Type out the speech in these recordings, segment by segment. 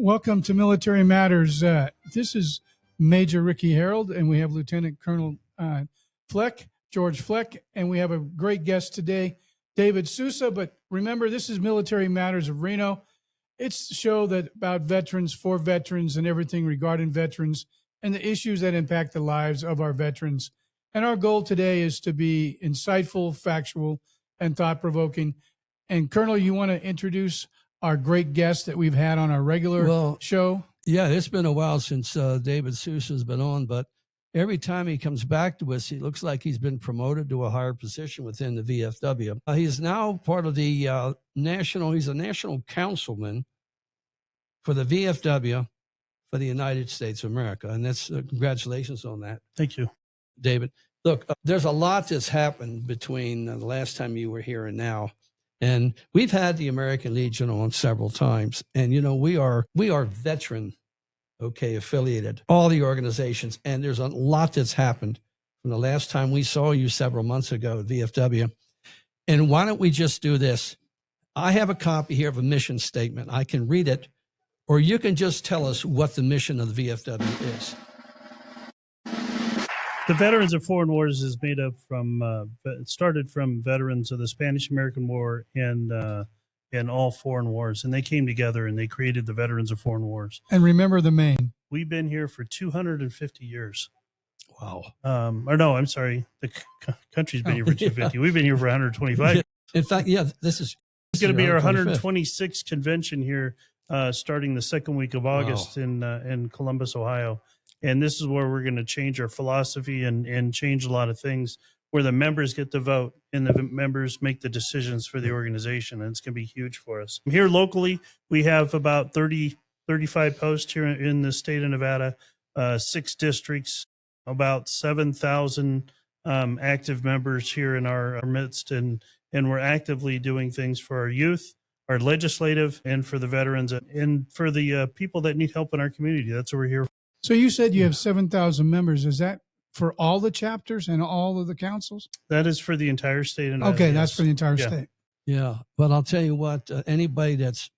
Welcome to Military Matters. This is Major Ricky Harold, and we have Lieutenant Colonel Fleck, George Fleck, and we have a great guest today, David Sousa. But remember, this is Military Matters of Reno. It's a show that about veterans, for veterans, and everything regarding veterans and the issues that impact the lives of our veterans. And our goal today is to be insightful, factual, and thought-provoking. And Colonel, you want to introduce our great guest that we've had on our regular show? Yeah, it's been a while since David Sousa has been on, but every time he comes back to us, he looks like he's been promoted to a higher position within the VFW. He's now part of the he's a national councilman for the VFW for the United States of America. And that's congratulations on that. Thank you, David. Look, there's a lot that's happened between the last time you were here and now. And we've had the American Legion on several times. And, you know, we are veteran, affiliated, all the organizations. And there's a lot that's happened from the last time we saw you several months ago at VFW. And why don't we just do this? I have a copy here of a mission statement. I can read it, or you can just tell us what the mission of the VFW is. The Veterans of Foreign Wars is made up from, it started from veterans of the Spanish-American War and all foreign wars. And they came together and they created the Veterans of Foreign Wars. And remember the Maine. We've been here for 250 years. Wow. Or no, I'm sorry. The country's been here for 250. We've been here for 125. In fact, yeah, this is going to be our 126th convention here, starting the second week of August in Columbus, Ohio. And this is where we're going to change our philosophy and change a lot of things, where the members get to vote and the members make the decisions for the organization. And it's going to be huge for us. Here locally, we have about 35 posts here in the state of Nevada, 6 districts, about 7,000 active members here in our midst. And we're actively doing things for our youth, our legislative, and for the veterans, and for the people that need help in our community. That's what we're here for. So you said you have 7,000 members. Is that for all the chapters and all of the councils? That is for the entire state. And okay, that's for the entire state. Yeah, but I'll tell you what, anybody that's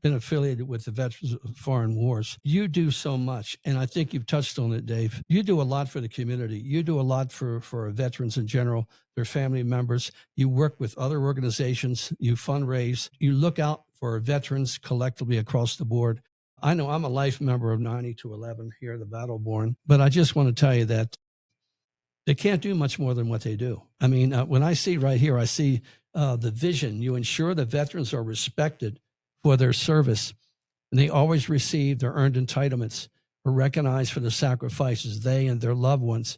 been affiliated with the Veterans of Foreign Wars, you do so much. And I think you've touched on it, Dave. You do a lot for the community. You do a lot for veterans in general, their family members. You work with other organizations. You fundraise. You look out for veterans collectively across the board. I know I'm a life member of 90-11 here at the Battleborn, but I just want to tell you that they can't do much more than what they do. I mean, when I see right here, I see the vision. You ensure that veterans are respected for their service, and they always receive their earned entitlements, are recognized for the sacrifices they and their loved ones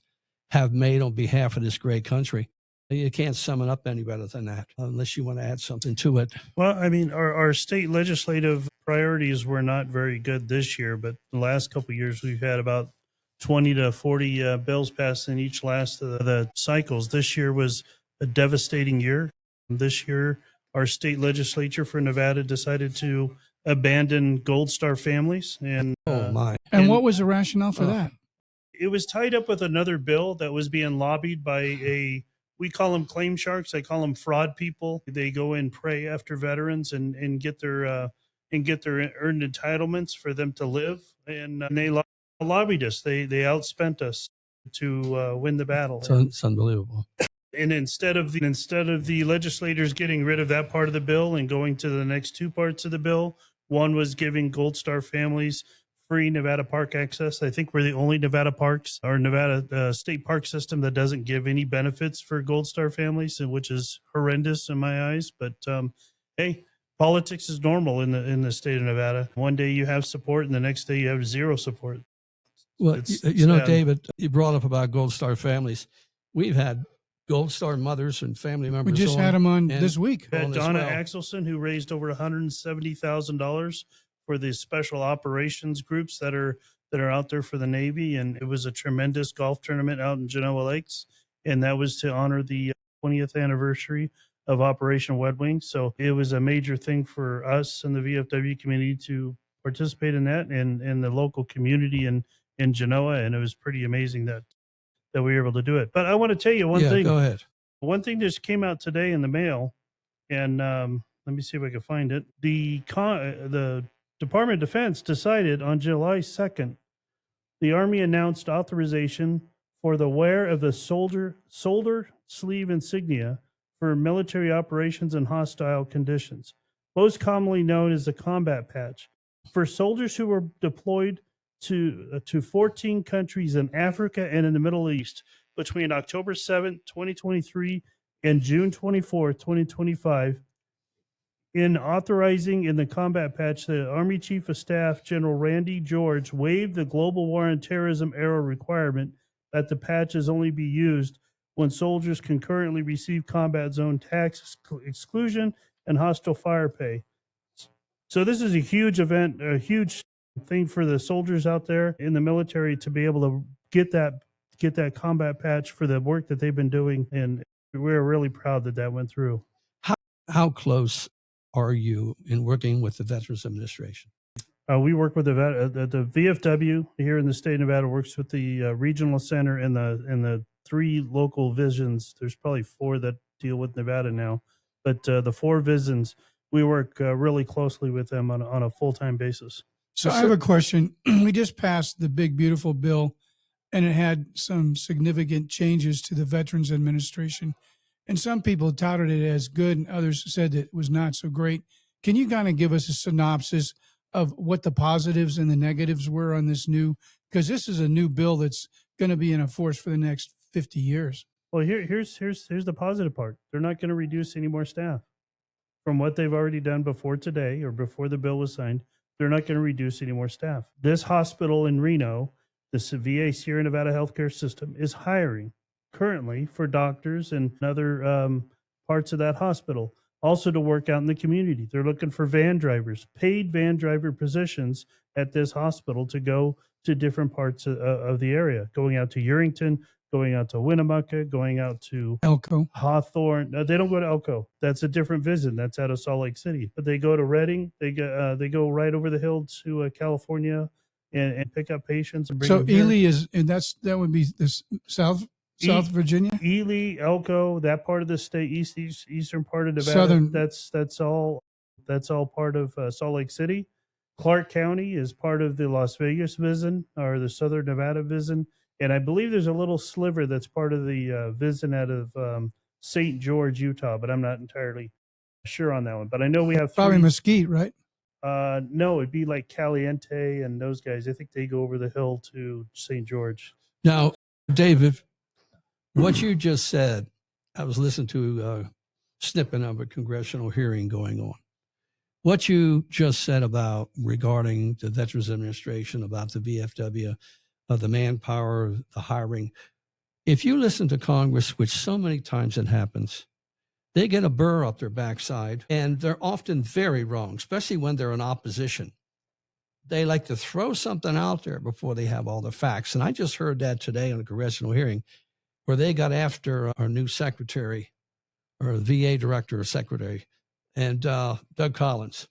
have made on behalf of this great country. You can't sum it up any better than that, unless you want to add something to it. Well, I mean, our state legislative priorities were not very good this year, but the last couple of years we've had about 20 to 40 bills passed in each last of the cycles. This year was a devastating year. This year, our state legislature for Nevada decided to abandon Gold Star families. And And what was the rationale for that? It was tied up with another bill that was being lobbied by we call them claim sharks. I call them fraud people. They go and prey after veterans and get their earned entitlements for them to live. And they lobbied us. They outspent us to win the battle. It's unbelievable. And instead of the legislators getting rid of that part of the bill and going to the next 2 parts of the bill, one was giving Gold Star families free Nevada park access. I think we're the only Nevada parks or Nevada state park system that doesn't give any benefits for Gold Star families, which is horrendous in my eyes. But hey, politics is normal in the state of Nevada. One day you have support, and the next day you have zero support. Well, you know, David, you brought up about Gold Star families. We've had Gold Star mothers and family members. We just had them on this week. Donna Axelson, who raised over $170,000 for the special operations groups that are out there for the Navy. And it was a tremendous golf tournament out in Genoa Lakes. And that was to honor the 20th anniversary of Operation Red Wing. So it was a major thing for us and the VFW community to participate in that and the local community in Genoa. And it was pretty amazing that we were able to do it. But I want to tell you one thing. Go ahead. One thing just came out today in the mail, and let me see if I can find it. The Department of Defense decided on July 2nd, the Army announced authorization for the wear of the shoulder sleeve insignia for military operations in hostile conditions, most commonly known as the combat patch. For soldiers who were deployed to 14 countries in Africa and in the Middle East between October 7th, 2023 and June 24th, 2025, in authorizing in the combat patch, the Army Chief of Staff General Randy George waived the Global War on Terrorism era requirement that the patches only be used when soldiers concurrently receive combat zone tax exclusion and hostile fire pay. So this is a huge event, a huge thing for the soldiers out there in the military to be able to get that combat patch for the work that they've been doing, and we're really proud that that went through. How close are you in working with the Veterans Administration? We work with the VFW here in the state of Nevada works with the regional center and the 3 local visions. There's probably 4 that deal with Nevada now, but the 4 visions, we work really closely with them on a full-time basis. So I have a question. We just passed the big, beautiful bill, and it had some significant changes to the Veterans Administration. And some people touted it as good, and others said that it was not so great. Can you kind of give us a synopsis of what the positives and the negatives were on this new, because this is a new bill that's going to be in force for the next 50 years. Well, here's the positive part. They're not going to reduce any more staff from what they've already done before today or before the bill was signed. They're not going to reduce any more staff. This hospital in Reno, the VA Sierra Nevada healthcare system, is hiring currently for doctors and other parts of that hospital, also to work out in the community. They're looking for van drivers, paid van driver positions at this hospital to go to different parts of the area, going out to Urington, going out to Winnemucca, going out to Elko, Hawthorne. No, they don't go to Elko. That's a different visit. That's out of Salt Lake City. But they go to Redding. They go right over the hill to California and pick up patients and bring so them here. Ely is, and that would be this South Virginia, Ely, Elko, that part of the state, eastern part of Nevada. Southern. That's all part of Salt Lake City. Clark County is part of the Las Vegas VISN or the Southern Nevada VISN. And I believe there's a little sliver that's part of the VISN out of St. George, Utah, but I'm not entirely sure on that one. But I know we have Probably Mesquite, right? No, it'd be like Caliente and those guys. I think they go over the hill to St. George. Now, David, what you just said, I was listening to a snippet of a congressional hearing going on. What you just said about regarding the Veterans Administration, about the VFW, the manpower, the hiring. If you listen to Congress, which so many times it happens, they get a burr up their backside, and they're often very wrong, especially when they're in opposition. They like to throw something out there before they have all the facts. And I just heard that today on a congressional hearing where they got after our new secretary or VA director or secretary and Doug Collins.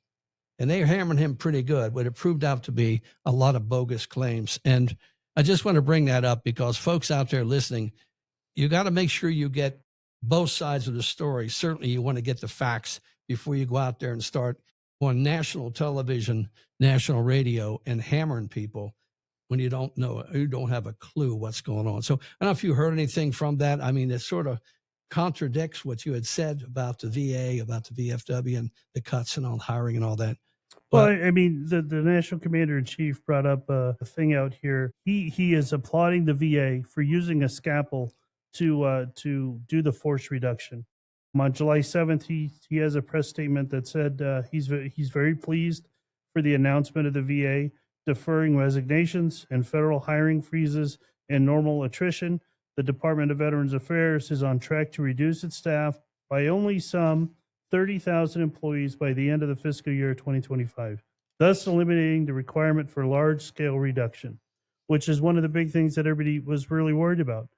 And they were hammering him pretty good, but it proved out to be a lot of bogus claims. And I just want to bring that up because folks out there listening, you got to make sure you get both sides of the story. Certainly you want to get the facts before you go out there and start on national television, national radio, and hammering people when you don't know, you don't have a clue what's going on. So I don't know if you heard anything from that. I mean, it sort of contradicts what you had said about the VA, about the VFW and the cuts and all hiring and all that. Well, I mean, the National Commander-in-Chief brought up a thing out here. He is applauding the VA for using a scalpel to do the force reduction. On July 7th, he has a press statement that said he's very pleased for the announcement of the VA deferring resignations and federal hiring freezes and normal attrition. The Department of Veterans Affairs is on track to reduce its staff by only some 30,000 employees by the end of the fiscal year 2025, thus eliminating the requirement for large-scale reduction, which is one of the big things that everybody was really worried about.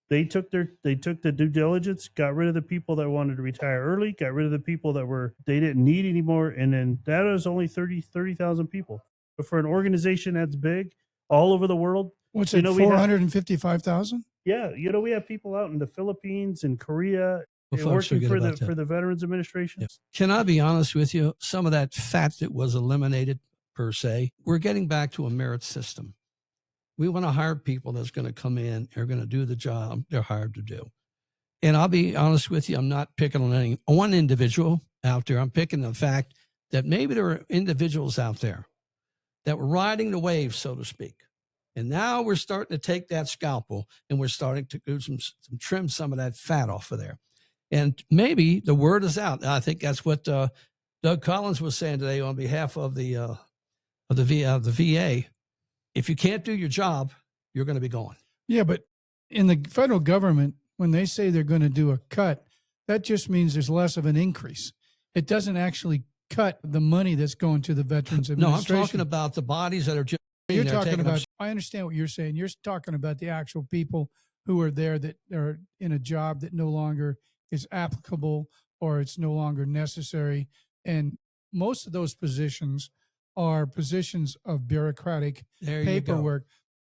They took the due diligence, got rid of the people that wanted to retire early, got rid of the people that they didn't need anymore, and then that was only 30,000 people. But for an organization that's big all over the world, what's it, 455,000? Yeah, we have people out in the Philippines and Korea. Well, working for the Veterans Administration. Yeah. Can I be honest with you? Some of that fat that was eliminated per se. We're getting back to a merit system. We want to hire people that's going to come in and are going to do the job they're hired to do. And I'll be honest with you, I'm not picking on any one individual out there. I'm picking the fact that maybe there are individuals out there that were riding the wave, so to speak. And now we're starting to take that scalpel and we're starting to do some trim some of that fat off of there. And maybe the word is out. I think that's what Doug Collins was saying today on behalf of the VA. If you can't do your job, you're going to be gone. Yeah, but in the federal government, when they say they're going to do a cut, that just means there's less of an increase. It doesn't actually cut the money that's going to the Veterans Administration. No, I'm talking about the bodies that are just. You're talking about, I understand what you're saying. You're talking about the actual people who are there that are in a job that no longer is applicable or it's no longer necessary. And most of those positions are positions of bureaucratic paperwork.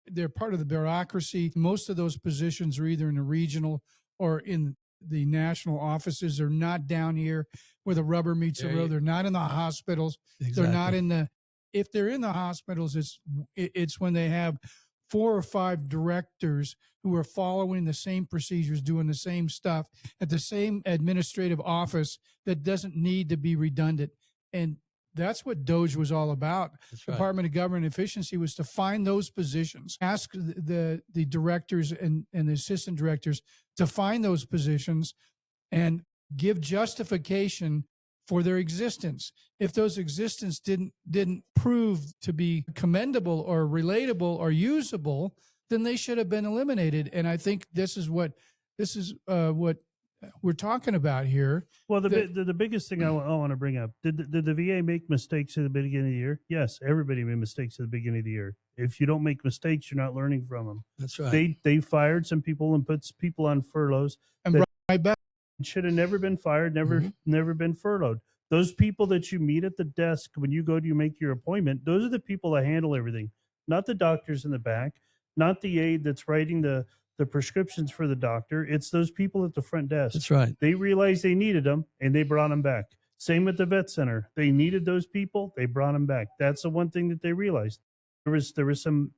They're part of the bureaucracy. Most of those positions are either in the regional or in the national offices. They're not down here where the rubber meets the road. They're not in the hospitals. Exactly. They're not in the, if they're in the hospitals, it's when they have 4 or 5 directors who are following the same procedures, doing the same stuff at the same administrative office that doesn't need to be redundant. And that's what DOGE was all about. That's right. Department of Government Efficiency was to find those positions, ask the directors and the assistant directors to find those positions and give justification for their existence. If those existence didn't prove to be commendable or relatable or usable, then they should have been eliminated. And I think this is what we're talking about here. Well, the biggest thing I want to bring up, did the VA make mistakes at the beginning of the year? Yes, everybody made mistakes at the beginning of the year. If you don't make mistakes, you're not learning from them. That's right. They fired some people and put people on furloughs And that right back. should have never been fired, never been furloughed. Those people that you meet at the desk when you make your appointment, those are the people that handle everything, not the doctors in the back, not the aide that's writing the prescriptions for the doctor. It's those people at the front desk. That's right. They realized they needed them and they brought them back. Same with the vet center. They needed those people. They brought them back. That's the one thing that they realized. There was some,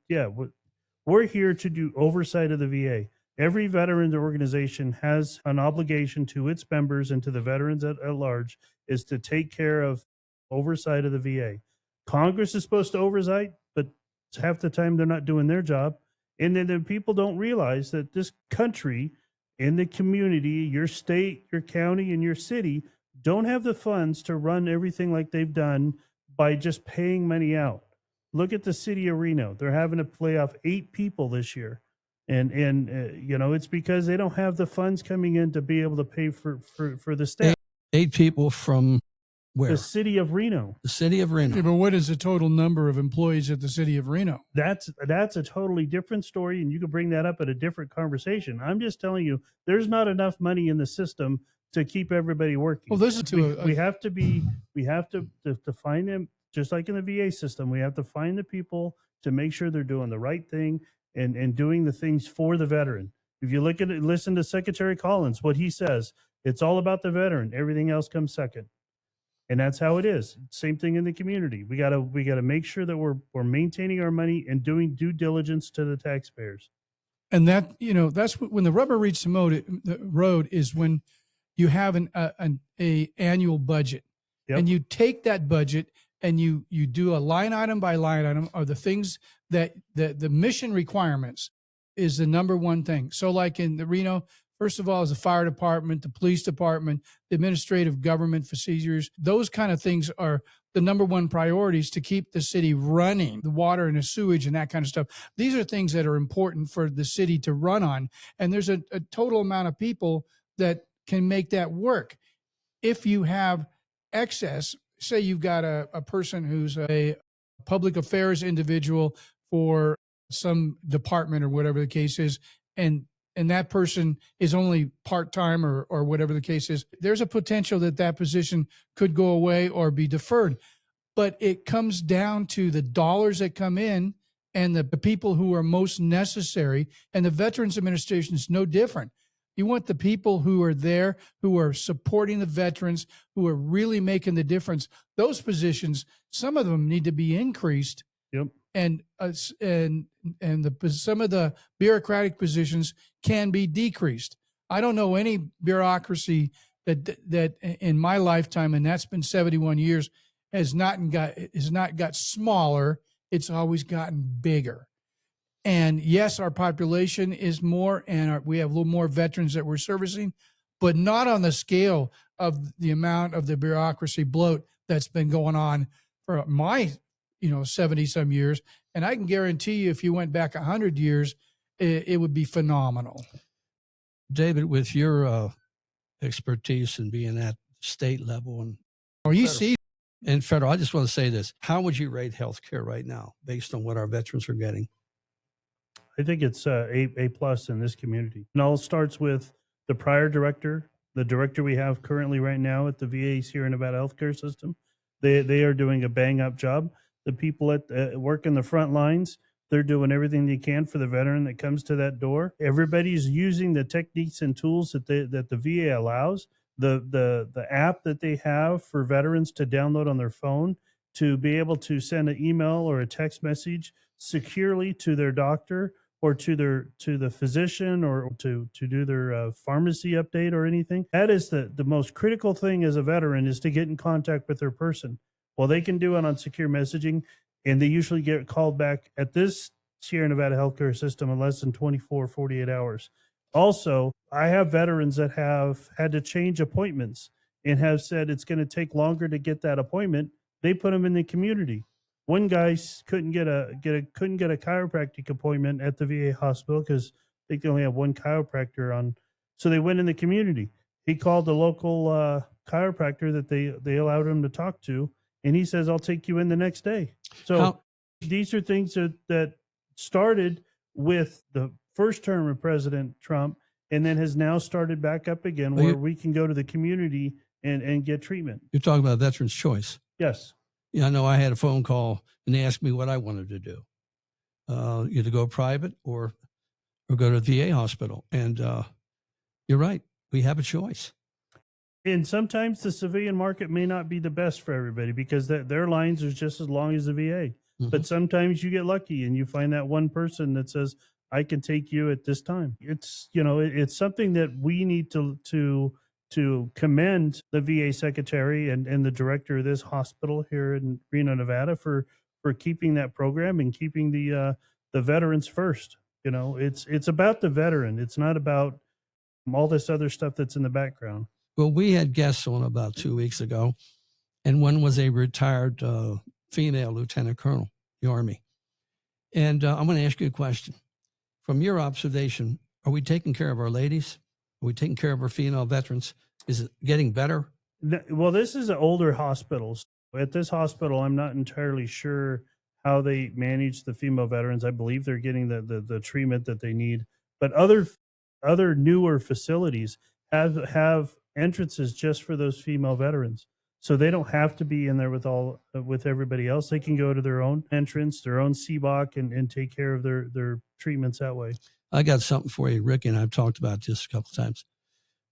we're here to do oversight of the VA. Every veterans organization has an obligation to its members and to the veterans at large is to take care of oversight of the VA. Congress is supposed to oversight, but half the time they're not doing their job. And then the people don't realize that this country and the community, your state, your county, and your city don't have the funds to run everything like they've done by just paying money out. Look at the city of Reno. They're having to lay off 8 people this year. And it's because they don't have the funds coming in to be able to pay for the staff. 8 people from where? The city of Reno. The city of Reno. Yeah, but what is the total number of employees at the city of Reno? That's a totally different story, and you can bring that up at a different conversation. I'm just telling you, there's not enough money in the system to keep everybody working. Well, this is we have to find them, just like in the VA system. We have to find the people to make sure they're doing the right thing and doing the things for the veteran. If you look at it, listen to Secretary Collins, what he says, it's all about the veteran. Everything else comes second. And that's how it is. Same thing in the community. We gotta make sure that we're maintaining our money and doing due diligence to the taxpayers. And that's when the rubber meets the road is when you have an annual budget. Yep. And you take that budget and you do a line item by line item of the things that the mission requirements is the number one thing. So like in the Reno, first of all, is the fire department, the police department, the administrative government procedures. Those kind of things are the number one priorities to keep the city running, the water and the sewage and that kind of stuff. These are things that are important for the city to run on. And there's a total amount of people that can make that work. If you have excess, say you've got a person who's a public affairs individual for some department or whatever the case is, and that person is only part-time or whatever the case is, there's a potential that position could go away or be deferred. But it comes down to the dollars that come in and the people who are most necessary. And the Veterans Administration is no different. You want the people who are there, who are supporting the veterans, who are really making the difference. Those positions, some of them need to be increased, Yep. and some of the bureaucratic positions can be decreased. I don't know any bureaucracy that in my lifetime, and that's been 71 years, has not got smaller. It's always gotten bigger. And yes, our population is more, and we have a little more veterans that we're servicing, but not on the scale of the amount of the bureaucracy bloat that's been going on for my 70 some years. And I can guarantee you, if you went back 100 years, it would be phenomenal. David, with your expertise in being at state level and federal, I just want to say this: how would you rate healthcare right now, based on what our veterans are getting? I think it's A plus in this community. It all starts with the prior director, the director we have currently right now at the VA Sierra Nevada healthcare system. They are doing a bang up job. The people at work in the front lines, they're doing everything they can for the veteran that comes to that door. Everybody's using the techniques and tools that the VA allows. The app that they have for veterans to download on their phone to be able to send an email or a text message securely to their doctor or to the physician or to do their pharmacy update or anything. That is the most critical thing as a veteran, is to get in contact with their person. Well, they can do it on secure messaging, and they usually get called back at this Sierra Nevada healthcare system in less than 24, 48 hours. Also, I have veterans that have had to change appointments and have said it's going to take longer to get that appointment. They put them in the community. One guy couldn't get a chiropractic appointment at the VA hospital because they can only have one chiropractor on. So they went in the community. He called the local chiropractor that they allowed him to talk to, and he says, "I'll take you in the next day." So these are things that started with the first term of President Trump, and then has now started back up again, where we can go to the community and get treatment. You're talking about Veterans Choice. Yes. Yeah, I know. I had a phone call and they asked me what I wanted to do. Either go private or go to the VA hospital. And you're right. We have a choice. And sometimes the civilian market may not be the best for everybody, because their lines are just as long as the VA. Mm-hmm. But sometimes you get lucky and you find that one person that says, "I can take you at this time." It's, it's something that we need to commend the VA secretary and the director of this hospital here in Reno, Nevada, for keeping that program and keeping the veterans first. It's about the veteran. It's not about all this other stuff that's in the background. Well, we had guests on about 2 weeks ago, and one was a retired female lieutenant colonel, the Army. And I'm going to ask you a question. From your observation, are we taking care of our ladies? Are we taking care of our female veterans? Is it getting better? Well, this is an older hospital. At this hospital, I'm not entirely sure how they manage the female veterans. I believe they're getting the treatment that they need. But other newer facilities have entrances just for those female veterans. So they don't have to be in there with everybody else. They can go to their own entrance, their own CBOC, and take care of their treatments that way. I got something for you, Ricky, and I've talked about this a couple of times.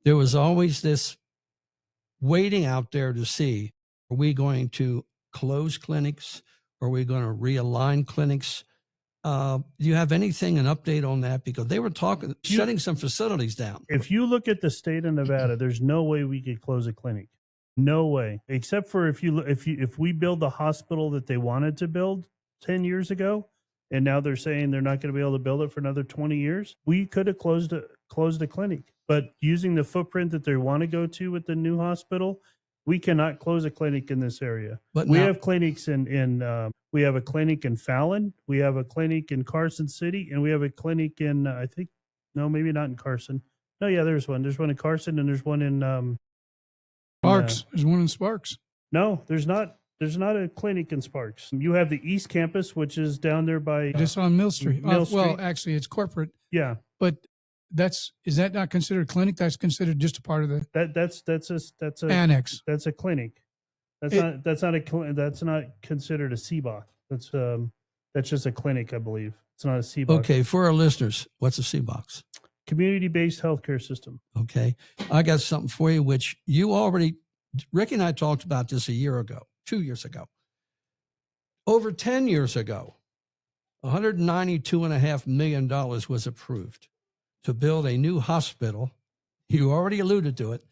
There was always this waiting out there to see, are we going to close clinics? Are we going to realign clinics? Do you have an update on that? Because they were shutting some facilities down. If you look at the state of Nevada, there's no way we could close a clinic. No way. Except for if we build the hospital that they wanted to build 10 years ago, and now they're saying they're not going to be able to build it for another 20 years, we could have closed a clinic. But using the footprint that they want to go to with the new hospital, we cannot close a clinic in this area. But we have clinics we have a clinic in Fallon, we have a clinic in Carson City, and we have a clinic in maybe not in Carson. No, yeah, there's one. There's one in Carson, and there's one in Sparks. There's one in Sparks. No, there's not. There's not a clinic in Sparks. You have the East Campus, which is down there by just on Mill Street. Street. Well, actually, it's corporate. Yeah, but is that not considered a clinic? That's considered just a part of the that's a annex. That's a clinic. That's not considered a CBOC. That's just a clinic, I believe. It's not a CBOC. Okay, for our listeners, what's a CBOC? Community-based healthcare system. Okay. I got something for you, which you already, Ricky and I talked about this a year ago, 2 years ago. Over 10 years ago, $192.5 million was approved to build a new hospital. You already alluded to it,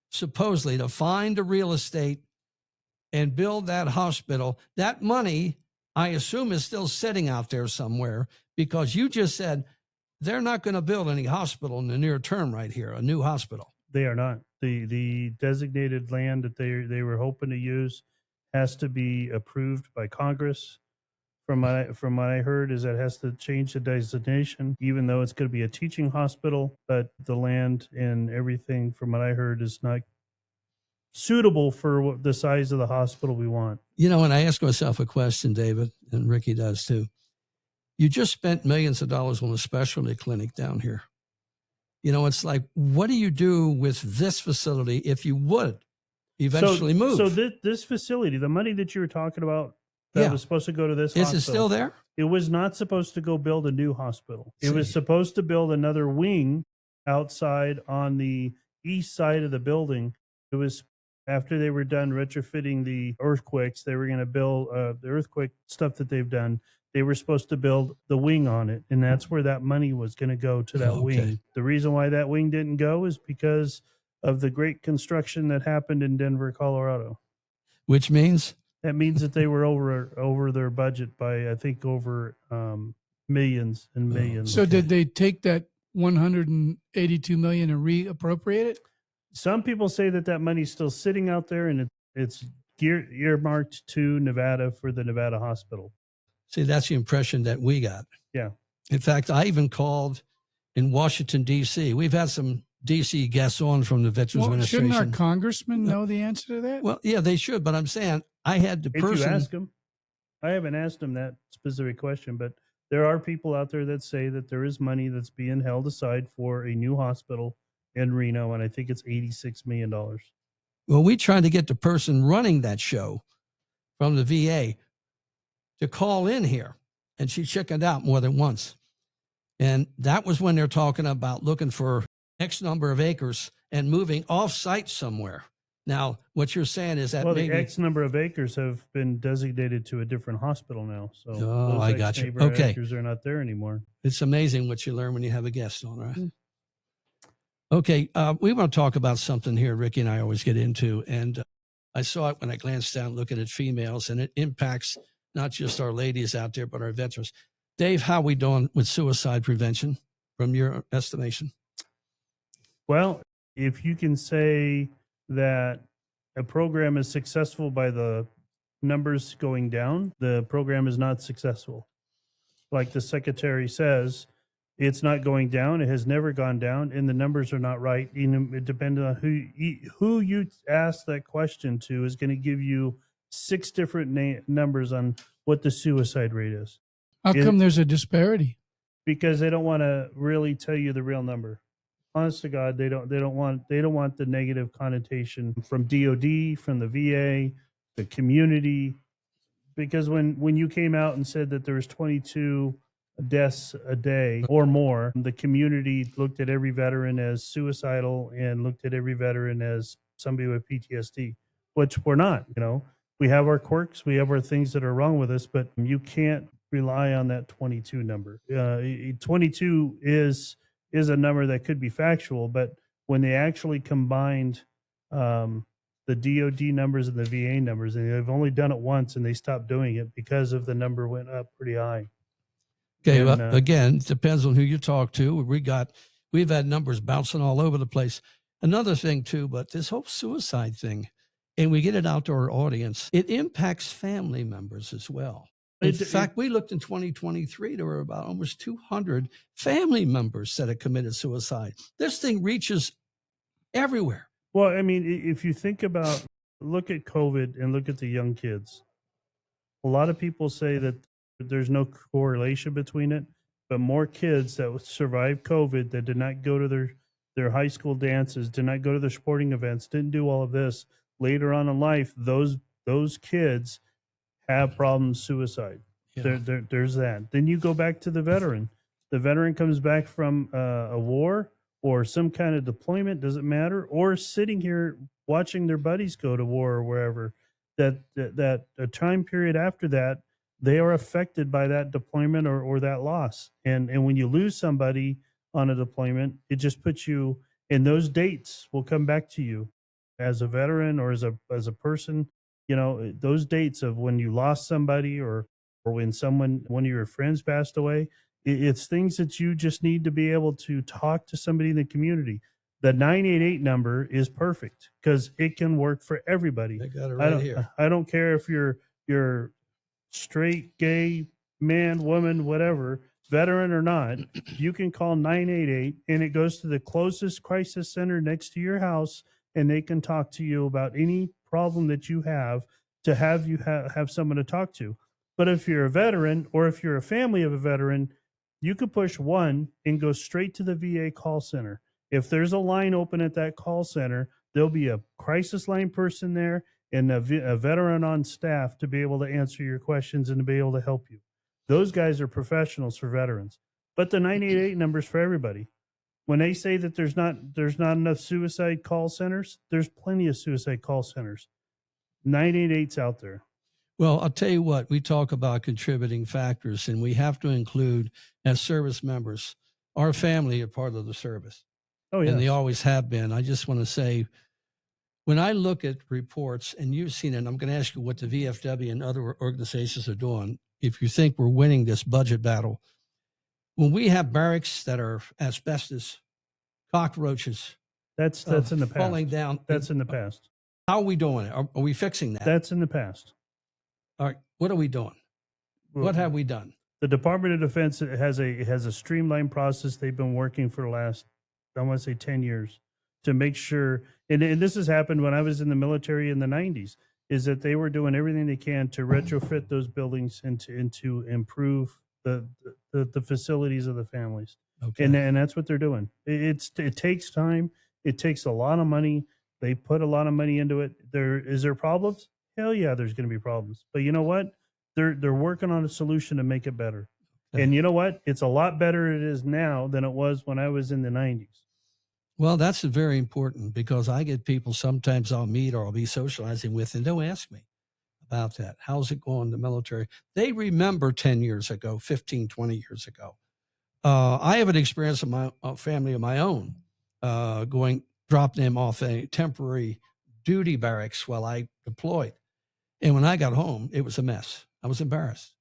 supposedly to find the real estate and build that hospital. That money, I assume, is still sitting out there somewhere, because you just said they're not going to build any hospital in the near term right here, a new hospital. They are not. The designated land that they were hoping to use has to be approved by Congress. From what I heard is that it has to change the designation, even though it's going to be a teaching hospital, but the land and everything, from what I heard, is not suitable for the size of the hospital we want. You know, and I ask myself a question, David, and Ricky does too. You just spent millions of dollars on a specialty clinic down here. You know, it's like, what do you do with this facility if you would eventually move? So this facility, the money that you were talking about, that was supposed to go to this Is hospital. it still there? It was not supposed to go build a new hospital. It was See. supposed to build another wing outside on the east side of the building. It was after they were done retrofitting the earthquakes, they were going to build the earthquake stuff that they've done. They were supposed to build the wing on it, and that's where that money was going to go, to that wing. The reason why that wing didn't go is because of the great construction that happened in Denver, Colorado. Which means? That means that they were over their budget by, I think, over millions and millions. So did they take that 182 million and reappropriate it? Some people say that money's still sitting out there, and it's earmarked to Nevada for the Nevada hospital. See, that's the impression that we got. Yeah. In fact, I even called in Washington, D.C. We've had some D.C. guests on from the Veterans Well, Administration. shouldn't our congressman know the answer to that? Well, yeah, they should. But I'm saying I had the If person. you ask them, I haven't asked them that specific question, but there are people out there that say that there is money that's being held aside for a new hospital in Reno, and I think it's $86 million. Well, we tried to get the person running that show from the VA to call in here, and she chickened out more than once. And that was when they're talking about looking for X number of acres and moving off-site somewhere. Now, what you're saying is that the X number of acres have been designated to a different hospital now. So those I got you. neighborhood Okay. acres are not there anymore. It's amazing what you learn when you have a guest on, right? Okay, we want to talk about something here Ricky and I always get into, and I saw it when I glanced down looking at females, and it impacts not just our ladies out there, but our veterans. Dave, how we doing with suicide prevention from your estimation? Well, if you can say that a program is successful by the numbers going down, the program is not successful. Like the secretary says, it's not going down. It has never gone down, and the numbers are not right. It depends on who you ask that question to is going to give you 6 different numbers on what the suicide rate is. How come there's a disparity? Because they don't want to really tell you the real number. Honest to God, they don't want the negative connotation from DOD, from the VA, the community. Because when you came out and said that there was 22 deaths a day or more, the community looked at every veteran as suicidal and looked at every veteran as somebody with PTSD, which we're not. You know, we have our quirks, we have our things that are wrong with us, but you can't rely on that 22 number. 22 is a number that could be factual, but when they actually combined the DOD numbers and the VA numbers, and they've only done it once, and they stopped doing it because of the number went up pretty high. Okay, and, well, again, it depends on who you talk to. We've had numbers bouncing all over the place. Another thing too, but this whole suicide thing, and we get it out to our audience, it impacts family members as well. In fact, we looked in 2023, there were about almost 200 family members that had committed suicide. This thing reaches everywhere. Well, I mean, if you think about, look at COVID and look at the young kids. A lot of people say that there's no correlation between it, but more kids that survived COVID that did not go to their high school dances, did not go to their sporting events, didn't do all of this, later on in life, those kids have problems, suicide. Yeah. There's that. Then you go back to the veteran. The veteran comes back from a war or some kind of deployment, doesn't matter, or sitting here watching their buddies go to war or wherever, that a time period after that, they are affected by that deployment or that loss. And when you lose somebody on a deployment, it just puts you, and those dates will come back to you as a veteran or as a person. You know, those dates of when you lost somebody or when one of your friends passed away, it's things that you just need to be able to talk to somebody in the community. The 988 number is perfect because it can work for everybody. I got it right here. I don't care if you're straight, gay, man, woman, whatever, veteran or not. You can call 988 and it goes to the closest crisis center next to your house, and they can talk to you about any problem that you have to have you have someone to talk to. But if you're a veteran or if you're a family of a veteran, you could push one and go straight to the VA call center. If there's a line open at that call center, there'll be a crisis line person there and a veteran on staff to be able to answer your questions and to be able to help you. Those guys are professionals for veterans. But the 988 number is for everybody. When they say that there's not enough suicide call centers, there's plenty of suicide call centers. 988's out there. Well, I'll tell you what, we talk about contributing factors, and we have to include, as service members, our family are part of the service. Oh, yeah. And they always have been. I just want to say, when I look at reports, and you've seen it, I'm going to ask you what the VFW and other organizations are doing. If you think we're winning this budget battle, when we have barracks that are asbestos, cockroaches, That's in the past. falling down. That's in the past. How are we doing it? Are we fixing that? That's in the past. All right. What are we doing? What have we done? The Department of Defense has a streamlined process they've been working for the last, I want to say 10 years to make sure, and this has happened when I was in the military in the 90s, is that they were doing everything they can to retrofit those buildings and to improve the facilities of the families. Okay. And that's what they're doing. It takes time. It takes a lot of money. They put a lot of money into it. Is there problems? Hell yeah, there's going to be problems. But you know what? They're working on a solution to make it better. Okay. And you know what? It's a lot better it is now than it was when I was in the 90s. Well, that's very important because I get people sometimes I'll meet or I'll be socializing with, and they'll ask me about that. How's it going in the military? They remember 10 years ago, 15, 20 years ago. I have an experience of my family of my own, dropping them off a temporary duty barracks while I deployed. And when I got home, it was a mess. I was embarrassed.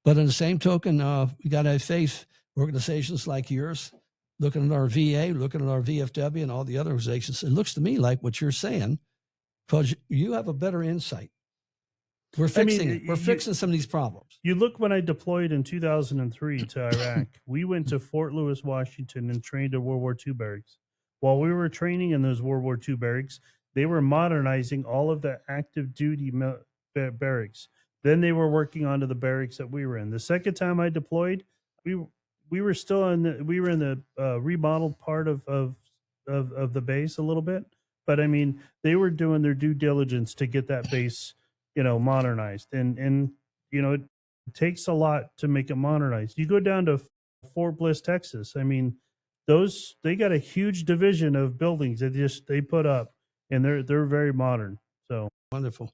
But in the same token, we got to have faith. Organizations like yours, looking at our VA, looking at our VFW and all the other organizations, it looks to me like what you're saying, because you have a better insight. We're fixing it. We're fixing some of these problems. You look, when I deployed in 2003 to Iraq, we went to Fort Lewis, Washington, and trained at World War II barracks. While we were training in those World War II barracks, they were modernizing all of the active duty barracks. Then they were working onto the barracks that we were in. The second time I deployed, we were still in the remodeled part of the base a little bit, but I mean, they were doing their due diligence to get that base, modernized, and it takes a lot to make it modernized. You go down to Fort Bliss, Texas. I mean, they got a huge division of buildings that they put up, and they're very modern. So wonderful.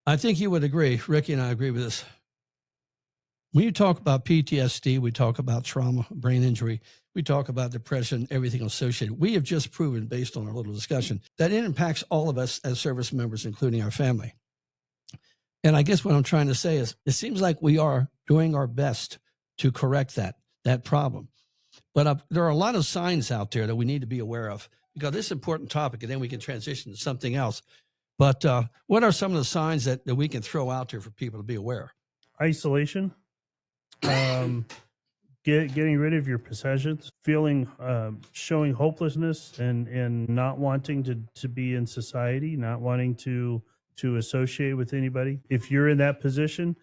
I think you would agree. Ricky and I agree with this. When you talk about PTSD, we talk about trauma, brain injury, we talk about depression, everything associated. We have just proven, based on our little discussion, that it impacts all of us as service members, including our family. And I guess what I'm trying to say is it seems like we are doing our best to correct that problem. But there are a lot of signs out there that we need to be aware of, because this is an important topic, and then we can transition to something else. But what are some of the signs that we can throw out there for people to be aware? Isolation, getting rid of your possessions, showing hopelessness and not wanting to be in society, not wanting to associate with anybody. If you're in that position,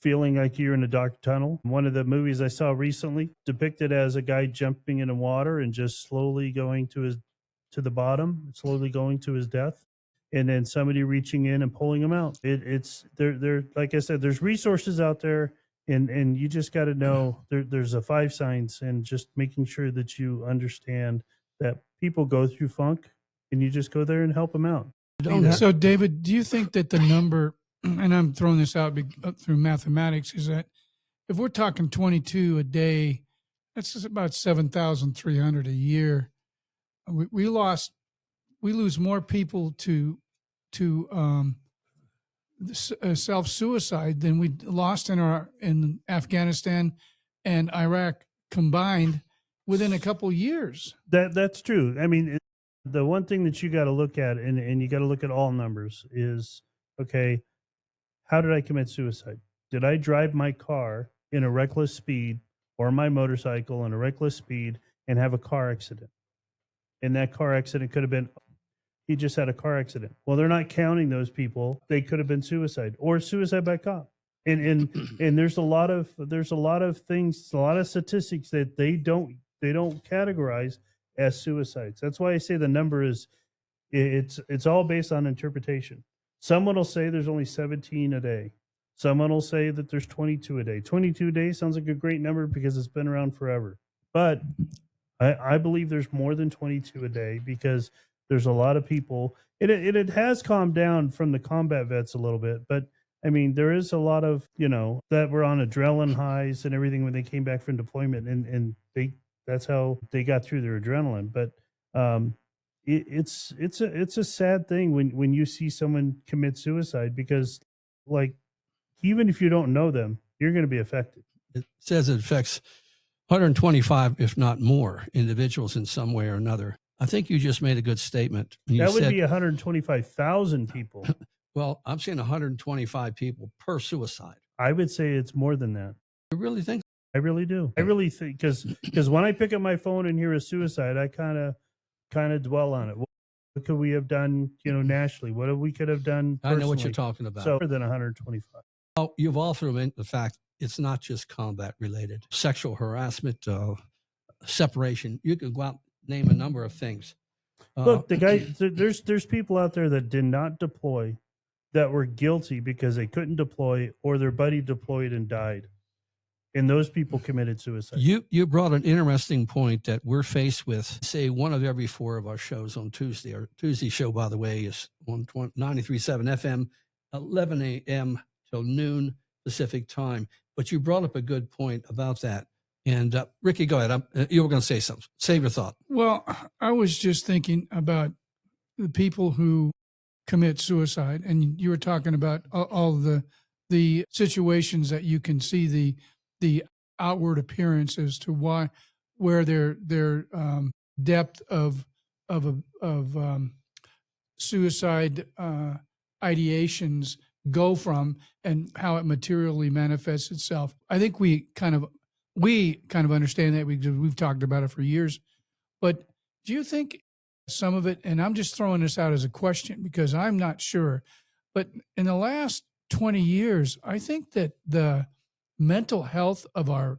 feeling like you're in a dark tunnel. One of the movies I saw recently depicted as a guy jumping in the water and just slowly going to the bottom, slowly going to his death, and then somebody reaching in and pulling him out. It's there. Like I said, there's resources out there. And you just got to know there's a 5 signs, and just making sure that you understand that people go through funk, and you just go there and help them out. Don't have, So, David, do you think that the number, and I'm throwing this out through mathematics, is that if we're talking 22 a day, that's just about 7,300 a year. We lose more people to self suicide than we lost in Afghanistan and Iraq combined within a couple years. That's true. I mean, the one thing that you got to look at, and you got to look at all numbers, is okay, how did I commit suicide? Did I drive my car in a reckless speed, or my motorcycle in a reckless speed, and have a car accident? And that car accident could have been, he just had a car accident. Well, they're not counting those people. They could have been suicide or suicide by cop. And there's a lot of things, a lot of statistics that they don't categorize as suicides. That's why I say the number is, it's all based on interpretation. Someone will say there's only 17 a day. Someone will say that there's 22 a day. 22 a day sounds like a great number because it's been around forever. But I believe there's more than 22 a day, because there's a lot of people. It has calmed down from the combat vets a little bit, but I mean, there is a lot of, that were on adrenaline highs and everything when they came back from deployment, and that's how they got through their adrenaline. But it's a sad thing when you see someone commit suicide, because, like, even if you don't know them, you're going to be affected. it says it affects 125, if not more, individuals in some way or another. I think you just made a good statement. That would be 125,000 people. Well, I'm saying 125 people per suicide. I would say it's more than that. I really think. I really do. I really think, because when I pick up my phone and hear a suicide, I kind of dwell on it. What could we have done, nationally? What we could have done personally? I know what you're talking about. So more than 125. Oh, you've also meant the fact it's not just combat related. Sexual harassment, separation. You could go out and name a number of things. Look, the guy. There's people out there that did not deploy, that were guilty because they couldn't deploy, or their buddy deployed and died, and those people committed suicide. You brought an interesting point that we're faced with. Say one of every 4 of our shows on Tuesday. Our Tuesday show, by the way, is on 93.7 FM, 11 a.m. till noon Pacific time. But you brought up a good point about that. And Ricky, go ahead. You were going to say something. Save your thought. Well, I was just thinking about the people who commit suicide, and you were talking about all the situations that you can see the outward appearance as to where their depth of suicide ideations go from, and how it materially manifests itself. I think we kind of understand that because we've talked about it for years. But do you think some of it, and I'm just throwing this out as a question because I'm not sure, but in the last 20 years, I think that the mental health of our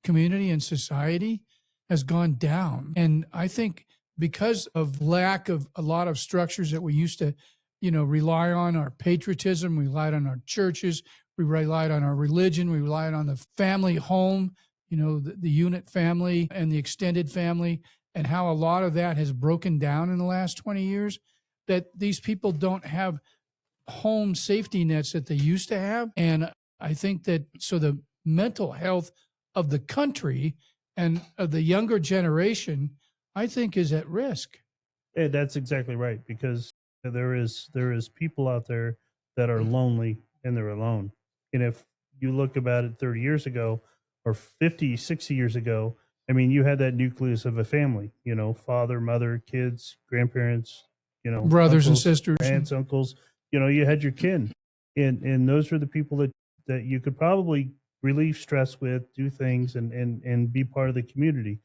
community and society has gone down. And I think because of lack of a lot of structures that we used to, rely on, our patriotism, we relied on our churches, we relied on our religion, we relied on the family home, the unit family and the extended family, and how a lot of that has broken down in the last 20 years, that these people don't have home safety nets that they used to have. And I think that so the mental health of the country and of the younger generation, I think, is at risk. Yeah, that's exactly right, because there is people out there that are lonely and they're alone. And if you look about it 30 years ago or 50, 60 years ago, I mean, you had that nucleus of a family, father, mother, kids, grandparents, brothers uncles, and sisters, aunts, uncles, you had your kin. And those are the people that you could probably relieve stress with, do things, and be part of the community.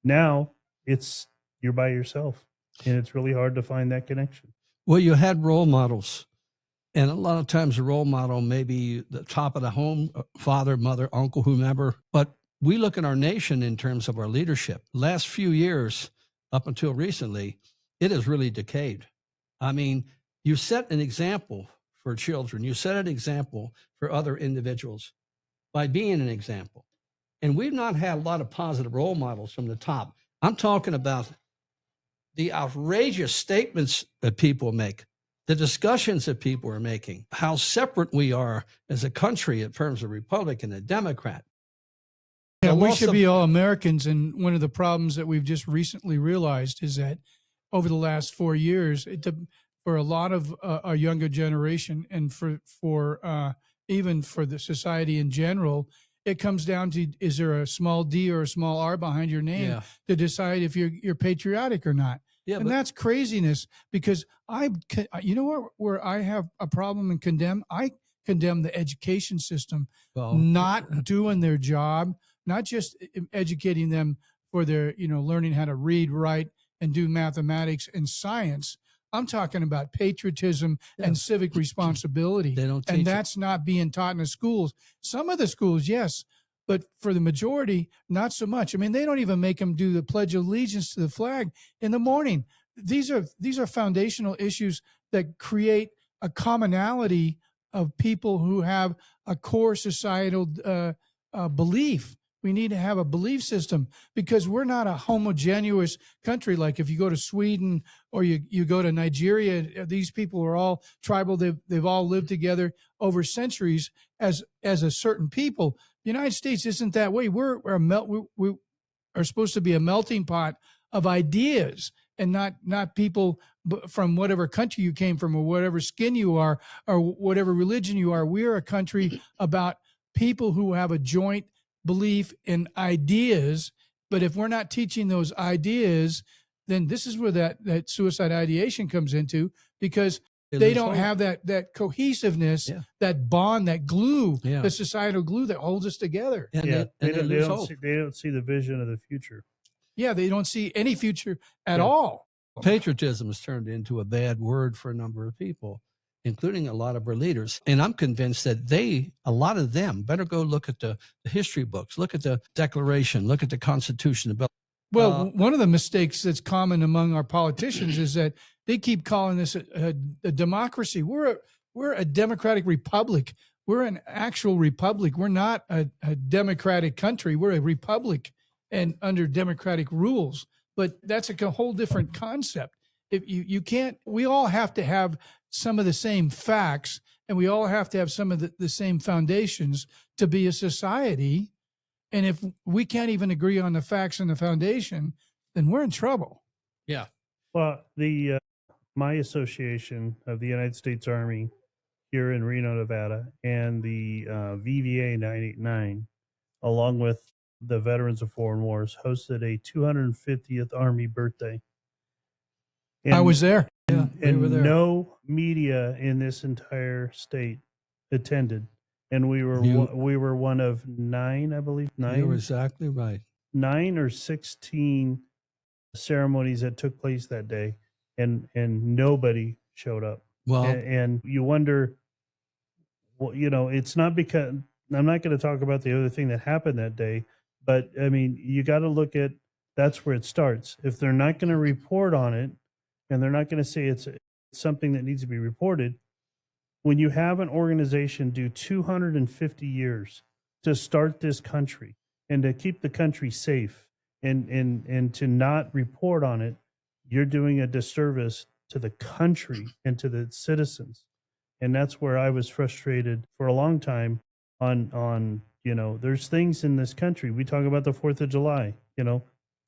Now you're by yourself, and it's really hard to find that connection. Well, you had role models, and a lot of times the role model may be the top of the home, father, mother, uncle, whomever. But we look at our nation in terms of our leadership. Last few years, up until recently, it has really decayed. I mean, you set an example for children. You set an example for other individuals. by being an example. And we've not had a lot of positive role models from the top. I'm talking about the outrageous statements that people make, the discussions that people are making, how separate we are as a country in terms of Republican and Democrat. Yeah, The we loss should of- be all Americans. And one of the problems that we've just recently realized is that over the last 4 years, for a lot of our younger generation, and for even for the society in general, it comes down to, is there a small d or a small r behind your name Yeah. to decide if you're patriotic or not. Yeah, And but that's craziness, because you know where I have a problem and condemn? I condemn the education system well, not doing their job, not just educating them for their, learning how to read, write, and do mathematics and science. I'm talking about patriotism Yeah. and civic responsibility. They don't teach And it. that's not being taught in the schools. Some of the schools, yes, but for the majority, not so much. I mean, they don't even make them do the Pledge of Allegiance to the flag in the morning. These are foundational issues that create a commonality of people who have a core societal belief. We need to have a belief system, because we're not a homogeneous country. Like if you go to Sweden or you go to Nigeria, these people are all tribal. They've all lived together over centuries as a certain people. The United States isn't that way. We are supposed to be a melting pot of ideas, and not people from whatever country you came from or whatever skin you are or whatever religion you are. We're a country about people who have a joint belief in ideas. But if we're not teaching those ideas, then this is where that suicide ideation comes into, because they don't have that cohesiveness, Yeah. that bond, that glue, Yeah. the societal glue that holds us together. And Yeah, they lose hope. they don't see the vision of the future. Yeah, they don't see any future at Yeah. all. Patriotism has turned into a bad word for a number of people, including a lot of our leaders. And I'm convinced that a lot of them better go look at the history books, look at the Declaration, look at the Constitution. Well, one of the mistakes that's common among our politicians is that they keep calling this a democracy. We're a democratic republic. We're an actual republic. We're not a democratic country. We're a republic and under democratic rules. But that's a whole different concept. If you can't, we all have to have some of the same facts, and we all have to have some of the same foundations to be a society. And if we can't even agree on the facts and the foundation, then we're in trouble. Yeah. Well, the my association of the United States Army here in Reno, Nevada, and the VVA 989, along with the Veterans of Foreign Wars, hosted a 250th Army birthday. I was there. Yeah, we were there. No media in this entire state attended, and we were one of 9, I believe, You're exactly right. 9 or 16 ceremonies that took place that day, and nobody showed up. Well, And you wonder, well, it's not because I'm not going to talk about the other thing that happened that day, but I mean, you got to look at, that's where it starts. If they're not going to report on it, and they're not going to say it's something that needs to be reported, when you have an organization do 250 years to start this country and to keep the country safe, and to not report on it, you're doing a disservice to the country and to the citizens. And that's where I was frustrated for a long time on there's things in this country. We talk about the 4th of July,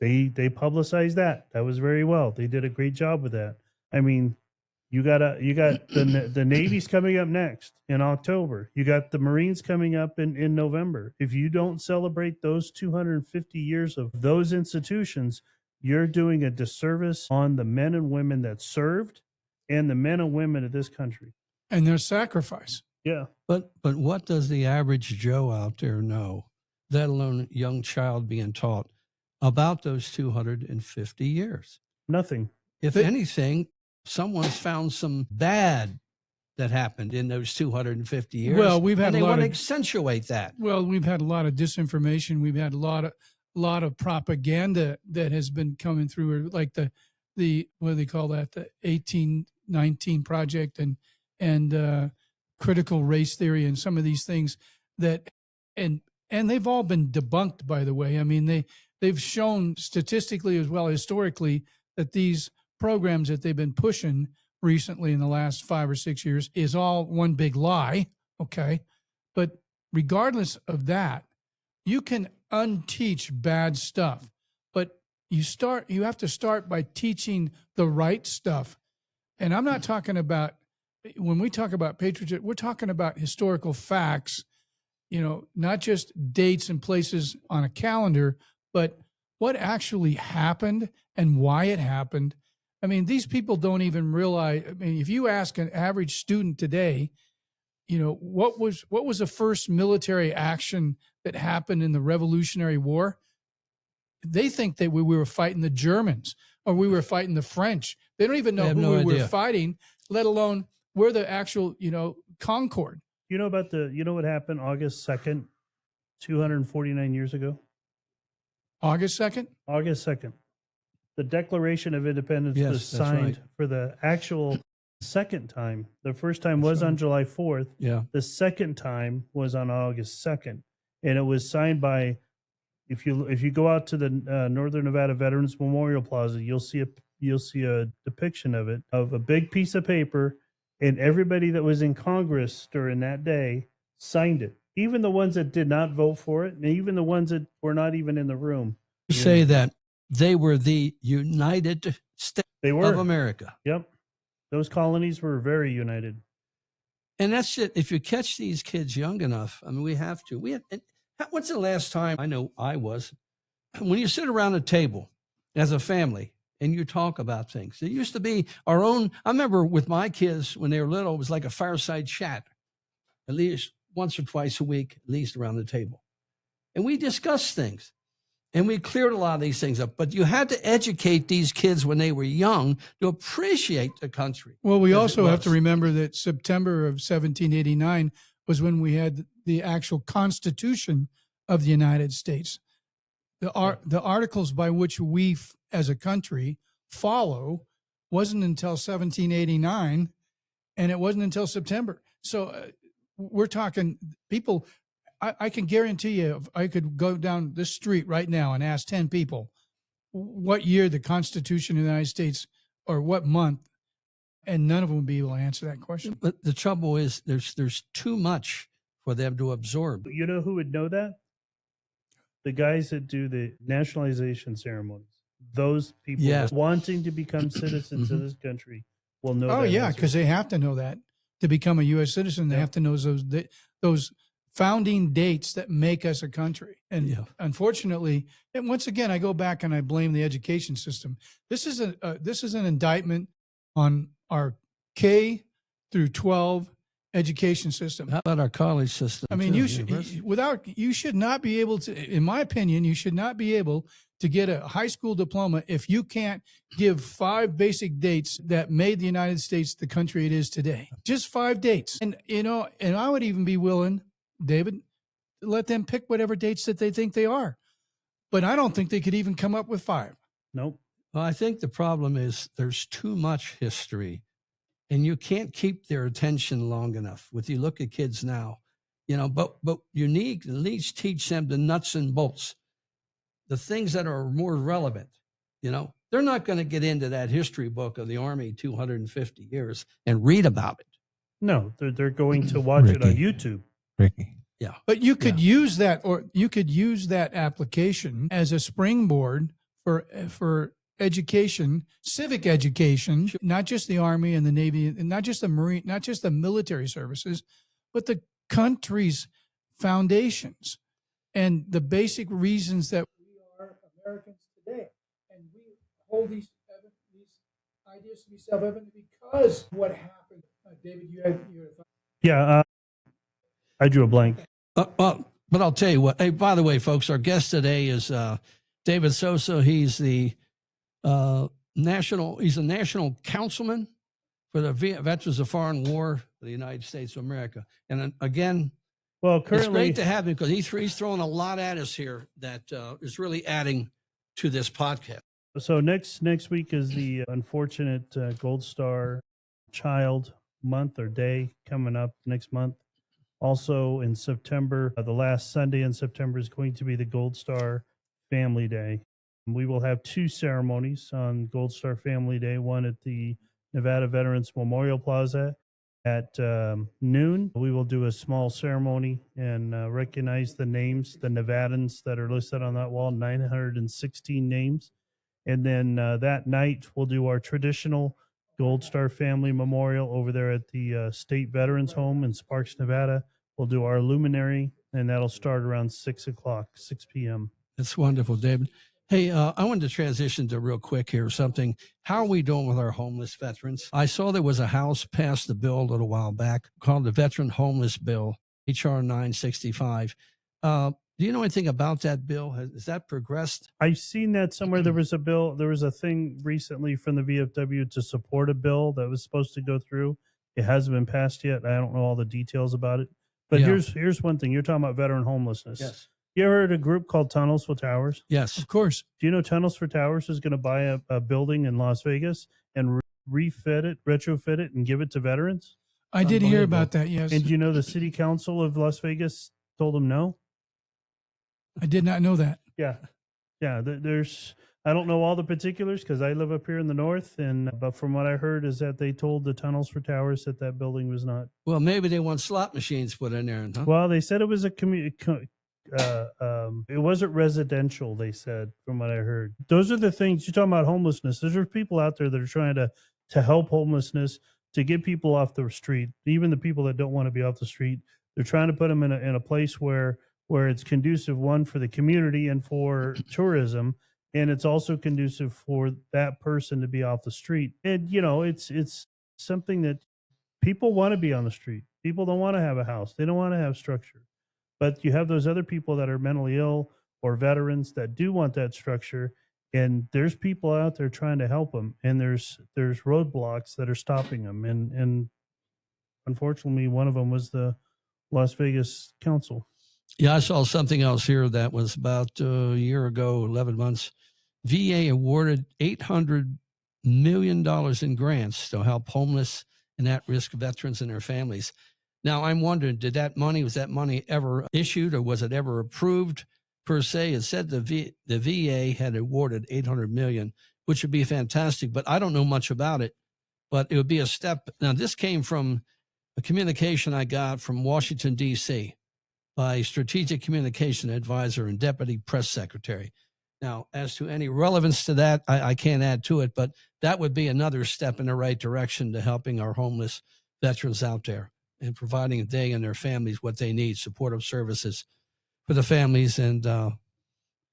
they publicized that. That was very well. They did a great job with that. I mean, you got the Navy's coming up next in October. You got the Marines coming up in November. If you don't celebrate those 250 years of those institutions, you're doing a disservice on the men and women that served and the men and women of this country. And their sacrifice. Yeah. But what does the average Joe out there know, let alone a young child being taught about those 250 years? Nothing. If anything, someone's found some bad that happened in those 250 years. Well, we've had and a they lot want to of accentuate that. Well, we've had a lot of disinformation. We've had a lot of propaganda that has been coming through, like the what do they call that? The 1819 project and critical race theory and some of these things that and they've all been debunked, by the way. I mean, they've shown statistically as well historically that these programs that they've been pushing recently in the last 5 or 6 years is all one big lie. Okay. But regardless of that, you can unteach bad stuff, but you have to start by teaching the right stuff. And I'm not talking about, when we talk about patriotism, we're talking about historical facts, not just dates and places on a calendar, but what actually happened and why it happened. I mean, these people don't even realize. I mean, if you ask an average student today, what was the first military action that happened in the Revolutionary War? They think that we were fighting the Germans or we were fighting the French. They don't even know who we were fighting, let alone we're the actual, Concord. You know what happened August 2nd, 249 years ago? August 2nd? August 2nd. The Declaration of Independence was signed for the actual second time. The first time was on July 4th. Yeah. The second time was on August 2nd. And it was signed by, if you go out to the Northern Nevada Veterans Memorial Plaza, you'll see a depiction of it, of a big piece of paper, and everybody that was in Congress during that day signed it. Even the ones that did not vote for it, and even the ones that were not even in the room. Say that they were the United States of America. Yep. Those colonies were very united. And that's it. If you catch these kids young enough, I mean, we have to. When's the last time, I know I was, when you sit around a table as a family and you talk about things? It used to be our own. I remember with my kids when they were little, it was like a fireside chat, at least once or twice a week, at least around the table. And we discussed things and we cleared a lot of these things up. But you had to educate these kids when they were young to appreciate the country. Well, we also have to remember that September of 1789 was when we had the actual Constitution of the United States. The articles by which we as a country follow wasn't until 1789, and it wasn't until September. So we're talking people. I can guarantee you, if I could go down this street right now and ask 10 people what year the Constitution of the United States or what month, and none of them would be able to answer that question. But the trouble is there's too much for them to absorb. You know who would know that? The guys that do the nationalization ceremonies. Those people wanting to become citizens of this country will know that. Oh, yeah, because they have to know that. To become a U.S. citizen, they have to know those founding dates that make us a country. And unfortunately, and once again, I go back and I blame the education system. This is an indictment on our K through 12 education system. How about our college system? I mean, you should not be able to, in my opinion, you should not be able to get a high school diploma if you can't give 5 basic dates that made the United States the country it is today. Just 5 dates. And, and I would even be willing, David, to let them pick whatever dates that they think they are. But I don't think they could even come up with 5. Nope. Well, I think the problem is there's too much history and you can't keep their attention long enough. With you look at kids now, but you need to at least teach them the nuts and bolts, the things that are more relevant. They're not going to get into that history book of the Army 250 years and read about it. No, they're going to watch it on YouTube. Ricky. Yeah. But you could use that, or you could use that application as a springboard for education, civic education, not just the Army and the Navy, and not just the Marine, not just the military services, but the country's foundations and the basic reasons that we are Americans today. And we hold these ideas to be self-evident because what happened. David, you had a thought? Yeah, I drew a blank. But I'll tell you what. Hey, by the way, folks, our guest today is David Sousa. He's the He's a national councilman for the Veterans of Foreign War for the United States of America. And again, currently, it's great to have him because he's throwing a lot at us here that is really adding to this podcast. So next week is the unfortunate Gold Star Child Month or Day coming up next month. Also in September, the last Sunday in September is going to be the Gold Star Family Day. We will have two ceremonies on Gold Star Family Day, one at the Nevada Veterans Memorial Plaza at noon. We will do a small ceremony and recognize the names, the Nevadans that are listed on that wall, 916 names. And then that night, we'll do our traditional Gold Star Family Memorial over there at the State Veterans Home in Sparks, Nevada. We'll do our luminary, and that'll start around 6 o'clock, 6 p.m. That's wonderful, David. Hey, I wanted to transition to real quick here something. How are we doing with our homeless veterans? I saw there was a House passed a bill a little while back called the Veteran Homeless Bill, HR 965. Do you know anything about that bill? Has that progressed? I've seen that somewhere. There was a bill, there was a thing recently from the VFW to support a bill that was supposed to go through. It hasn't been passed yet. I don't know all the details about it. But Yeah. here's one thing. You're talking about veteran homelessness. Yes. You ever heard of a group called Tunnels for Towers? Yes. Of course. Do you know Tunnels for Towers is going to buy a building in Las Vegas and refit it, retrofit it, and give it to veterans? I did hear Unbelievable. about that. Yes. And you know the city council of Las Vegas told them no? I did not know that. Yeah. Yeah. There's, I don't know all the particulars because I live up here in the north. But from what I heard is that they told the Tunnels for Towers that that building was not. Well, maybe they want slot machines put in there. Huh? Well, they said it was a it wasn't residential, they said, from what I heard. Those are the things you're talking about homelessness. There's people out there that are trying to help homelessness, to get people off the street, even the people that don't want to be off the street. They're trying to put them in a place where it's conducive, one, for the community and for tourism, and it's also conducive for that person to be off the street. And it's something that people want to be on the street. People don't want to have a house. They don't want to have structure. But you have those other people that are mentally ill or veterans that do want that structure, and there's people out there trying to help them, and there's roadblocks that are stopping them, and unfortunately, one of them was the Las Vegas Council. Yeah, I saw something else here that was about a year ago, 11 months. VA awarded $800 million in grants to help homeless and at-risk veterans and their families. Now, I'm wondering, was that money ever issued or was it ever approved per se? It said the VA had awarded $800 million, which would be fantastic, but I don't know much about it. But it would be a step. Now, this came from a communication I got from Washington, D.C. by Strategic Communication Advisor and Deputy Press Secretary. Now, as to any relevance to that, I can't add to it, but that would be another step in the right direction to helping our homeless veterans out there and providing they and their families what they need, supportive services for the families and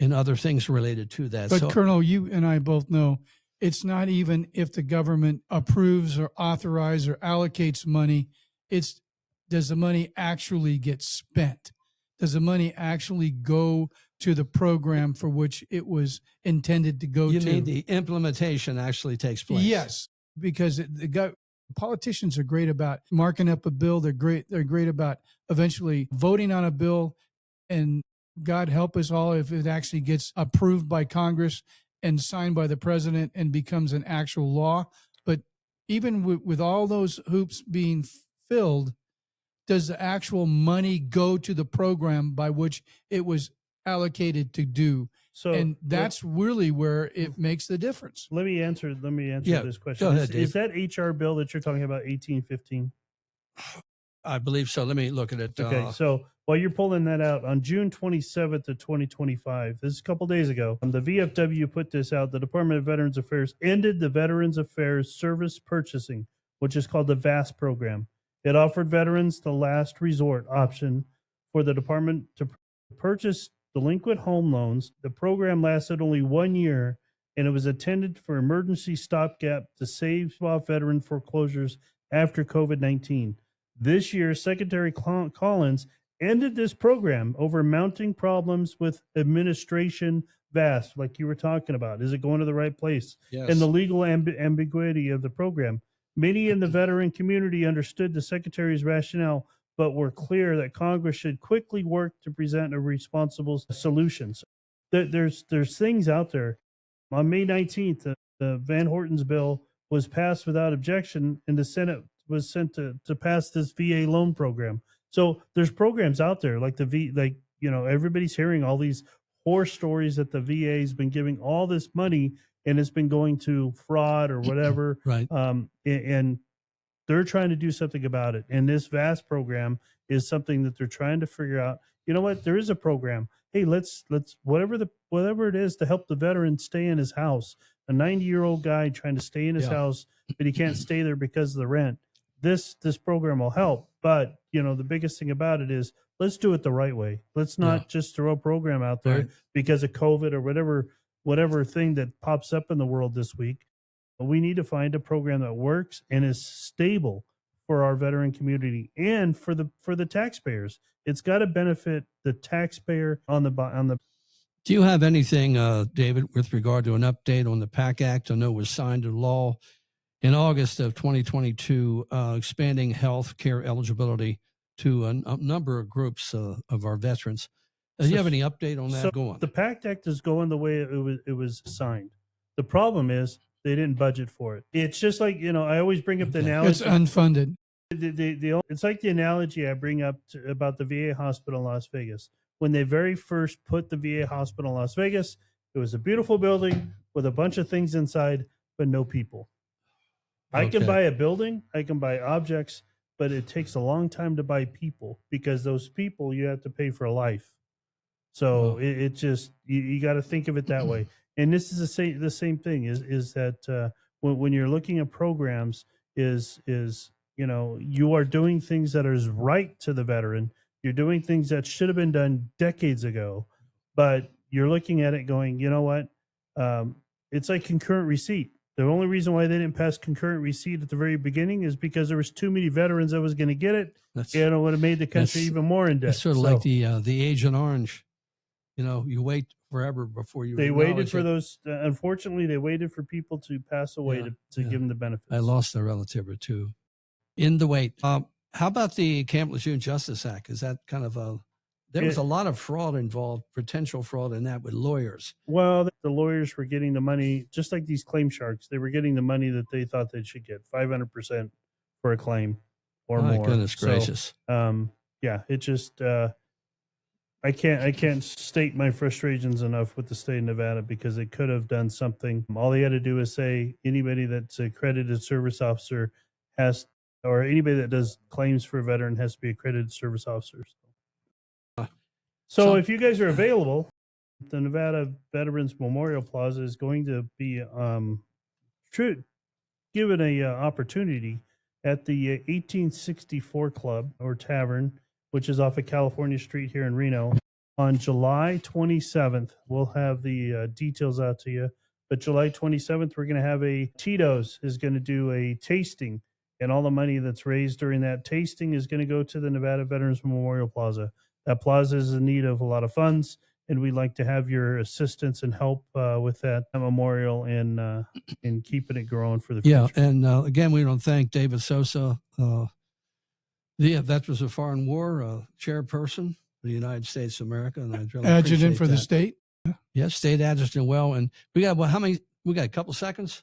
other things related to that. But Colonel, you and I both know it's not even if the government approves or authorizes or allocates money. It's, does the money actually get spent? Does the money actually go to the program for which it was intended to go to? You mean the implementation actually takes place? Yes, because politicians are great about marking up a bill. They're great about eventually voting on a bill, and God help us all if it actually gets approved by Congress and signed by the president and becomes an actual law. But even with all those hoops being filled, does the actual money go to the program by which it was allocated to do? So, and that's really where it makes the difference. Let me answer Yeah, this question. go ahead, Dave. Is that HR bill that you're talking about 1815? I believe so. Let me look at it. Okay, so while you're pulling that out, on June 27th of 2025, this is a couple days ago, the VFW put this out. The Department of Veterans Affairs ended the Veterans Affairs Service Purchasing, which is called the VAST program. It offered veterans the last resort option for the department to purchase delinquent home loans. The program lasted only 1 year, and it was intended for emergency stopgap to save off veteran foreclosures after COVID-19. This year, Secretary Collins ended this program over mounting problems with administration VAST, like you were talking about. Is it going to the right place? Yes. And the legal ambiguity of the program. Many in the veteran community understood the Secretary's rationale, but were clear that Congress should quickly work to present a responsible solution. So there's things out there. On May 19th, the Van Horten's bill was passed without objection, and the Senate was sent to pass this VA loan program. So there's programs out there like everybody's hearing all these horror stories that the VA has been giving all this money and it's been going to fraud or whatever. Right. And they're trying to do something about it. And this VAST program is something that they're trying to figure out. You know what? There is a program. Hey, let's whatever it is to help the veteran stay in his house. A 90-year-old guy trying to stay in his house, but he can't stay there because of the rent. This program will help. But the biggest thing about it is let's do it the right way. Let's not just throw a program out there because of COVID or whatever thing that pops up in the world this week. We need to find a program that works and is stable for our veteran community and for the taxpayers. It's got to benefit the taxpayer on the. Do you have anything, David, with regard to an update on the PAC Act? I know it was signed into law in August of 2022, expanding health care eligibility to a number of groups of our veterans. Do you have any update on that? Go on. The PAC Act is going the way it was signed. The problem is they didn't budget for it. It's just like, I always bring up the analogy. It's unfunded. It's like the analogy I bring up about the VA hospital in Las Vegas. When they very first put the VA hospital in Las Vegas, it was a beautiful building with a bunch of things inside, but no people. I can buy a building, I can buy objects, but it takes a long time to buy people because those people you have to pay for life. So it just, you got to think of it that way. And this is the same thing is that when you're looking at programs is you are doing things that is right to the veteran. You're doing things that should have been done decades ago, but you're looking at it going, you know what? It's like concurrent receipt. The only reason why they didn't pass concurrent receipt at the very beginning is because there was too many veterans that was going to get it. It would have made the country even more in debt. It's sort of like the Agent Orange. You wait forever before you. They waited for those. Unfortunately, they waited for people to pass away to give them the benefits. I lost a relative or two in the wait. How about the Camp Lejeune Justice Act? Is that kind of there was a lot of fraud involved, potential fraud in that with lawyers. Well, the lawyers were getting the money, just like these claim sharks. They were getting the money that they thought they should get, 500% for a claim or more. My goodness gracious. It just. I can't state my frustrations enough with the state of Nevada because they could have done something. All they had to do is say anybody that's an accredited service officer or anybody that does claims for a veteran has to be accredited service officers. So if you guys are available, the Nevada Veterans Memorial Plaza is going to be given a opportunity at the 1864 Club or Tavern, which is off of California Street here in Reno, on July 27th. We'll have the details out to you. But July 27th, we're going to have Tito's is going to do a tasting, and all the money that's raised during that tasting is going to go to the Nevada Veterans Memorial Plaza. That plaza is in need of a lot of funds, and we'd like to have your assistance and help with that memorial and keeping it growing for the future. Yeah, and again, we want to thank David Sousa, the Veterans of Foreign War chairperson of the United States of America, and I really adjutant for that. the state. Yes, state adjutant. Well, and we got how many? We got a couple seconds.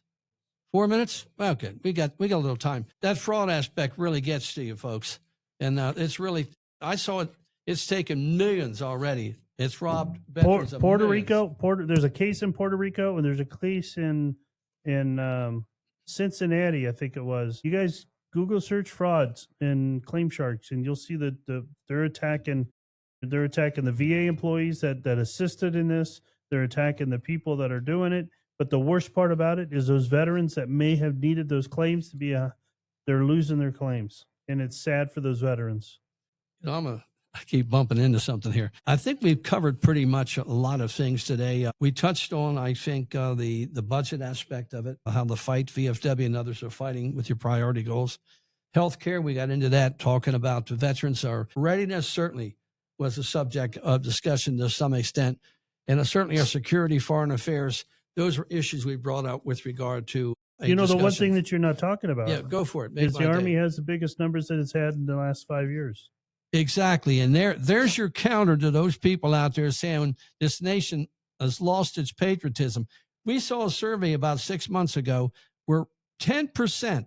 4 minutes. Okay, we got a little time. That fraud aspect really gets to you, folks, and it's really. I saw it. It's taken millions already. It's robbed veterans of Puerto millions. Rico. There's a case in Puerto Rico, and there's a case in Cincinnati, I think it was. You guys Google search frauds and claim sharks, and you'll see that they're attacking the VA employees that assisted in this. They're attacking the people that are doing it. But the worst part about it is those veterans that may have needed those claims to be they're losing their claims, and it's sad for those veterans. I keep bumping into something here. I think we've covered pretty much a lot of things today. We touched on, I think, the budget aspect of it, how the fight, VFW and others are fighting with your priority goals. Healthcare, we got into that, talking about the veterans. Our readiness certainly was a subject of discussion to some extent. And certainly our security, foreign affairs, those were issues we brought up with regard to the one thing that you're not talking about. Yeah, go for it. Is the Army has the biggest numbers that it's had in the last 5 years. Exactly. And there's your counter to those people out there saying this nation has lost its patriotism. We saw a survey about 6 months ago where 10%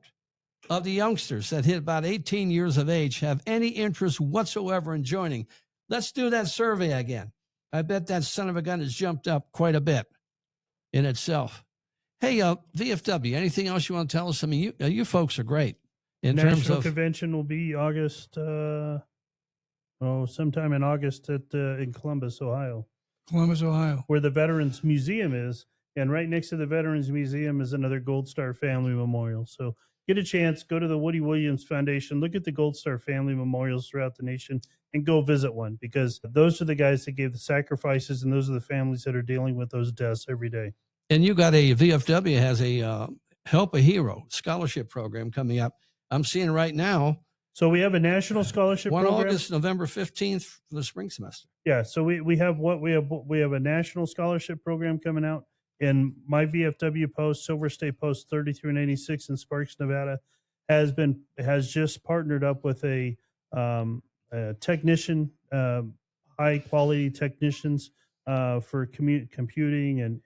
of the youngsters that hit about 18 years of age have any interest whatsoever in joining? Let's do that survey again. I bet that son of a gun has jumped up quite a bit in itself. Hey, VFW, anything else you want to tell us? I mean, you folks are great in terms National of convention will be August, sometime in August in Columbus, Ohio, Columbus, Ohio. where the Veterans Museum is. And right next to the Veterans Museum is another Gold Star Family Memorial. So get a chance, go to the Woody Williams Foundation, look at the Gold Star Family Memorials throughout the nation, and go visit one, because those are the guys that gave the sacrifices, and those are the families that are dealing with those deaths every day. and you got a VFW has a Help a Hero scholarship program coming up. I'm seeing right now. So we have a national scholarship 1 program. August, November 15th for the spring semester. Yeah, so we have a national scholarship program coming out. And my VFW post, Silver State Post 33 and 86 in Sparks, Nevada, has just partnered up with a technician, high quality technicians for computing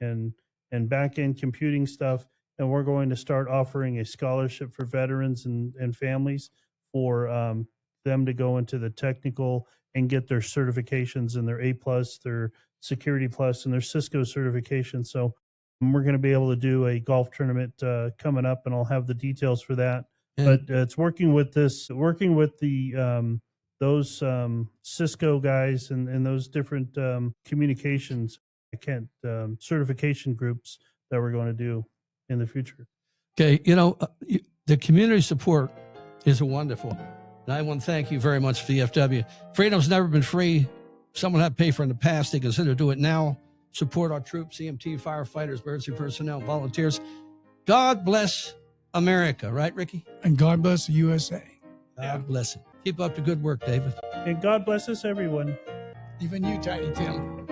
and back end computing stuff. And we're going to start offering a scholarship for veterans and families for them to go into the technical and get their certifications and their A+, their Security Plus, and their Cisco certification. So we're going to be able to do a golf tournament coming up, and I'll have the details for that. But it's working with the those Cisco guys and those different communications certification groups that we're going to do in the future. Okay, the community support is wonderful. And I want to thank you very much, VFW. Freedom's never been free. Someone had to pay for it in the past. They consider to do it now. Support our troops, EMT, firefighters, emergency personnel, volunteers. God bless America, right, Ricky? And God bless the USA. God bless it. Keep up the good work, David. And God bless us, everyone. Even you, Tiny Tim.